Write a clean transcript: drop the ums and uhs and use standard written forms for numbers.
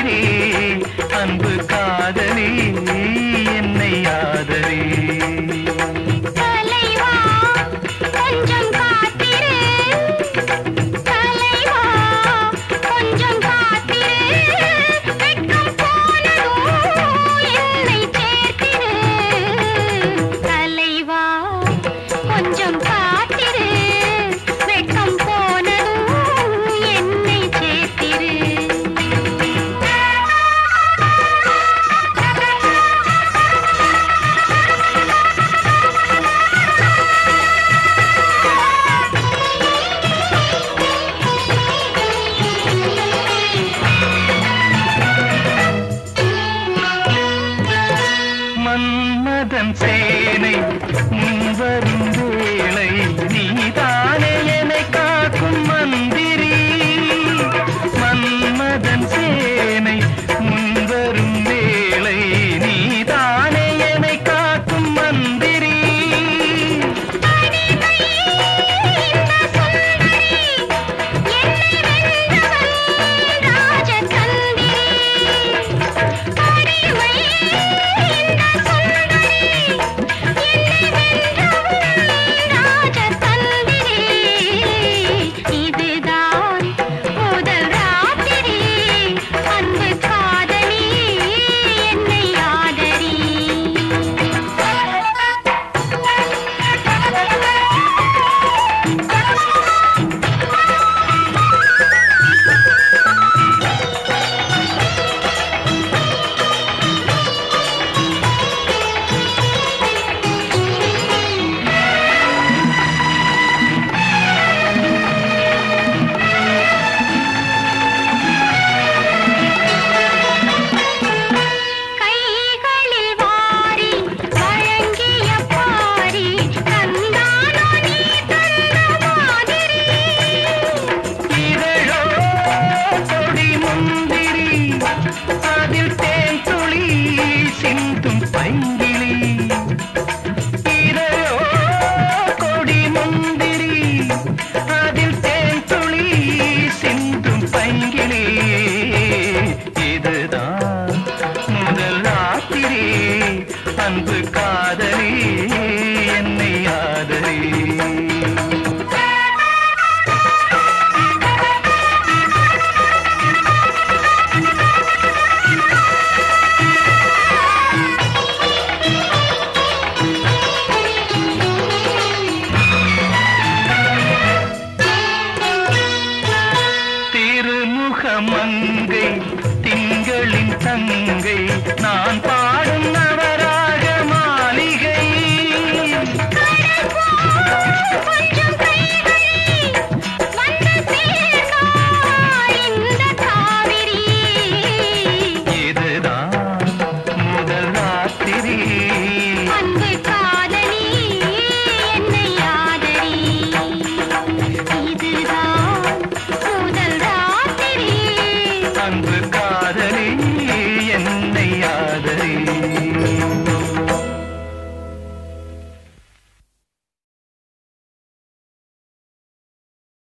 காத்திரே அன்பு காதலி என்னை ஆதரே தலைவா கொஞ்சம் காத்திரு தலைவா கொஞ்சம் காத்திரு வெட்கம் போனதும் என்னை சேர்த்திரு தலைவா கொஞ்சம் காத்திரு வெட்கம் போனதும் என்னை சேர்த்திரு மன்மதன் சேனை முன்வரும் வேளை நீதானே என்னை காக்கும் மந்திரி மன்மதன் சேனை முன்வரும் வேளை நீதானே என்னை காக்கும் மந்திரி அன்பு காதலி என்னை ஆதரே திருமுகமங்கை திங்களின் தங்கை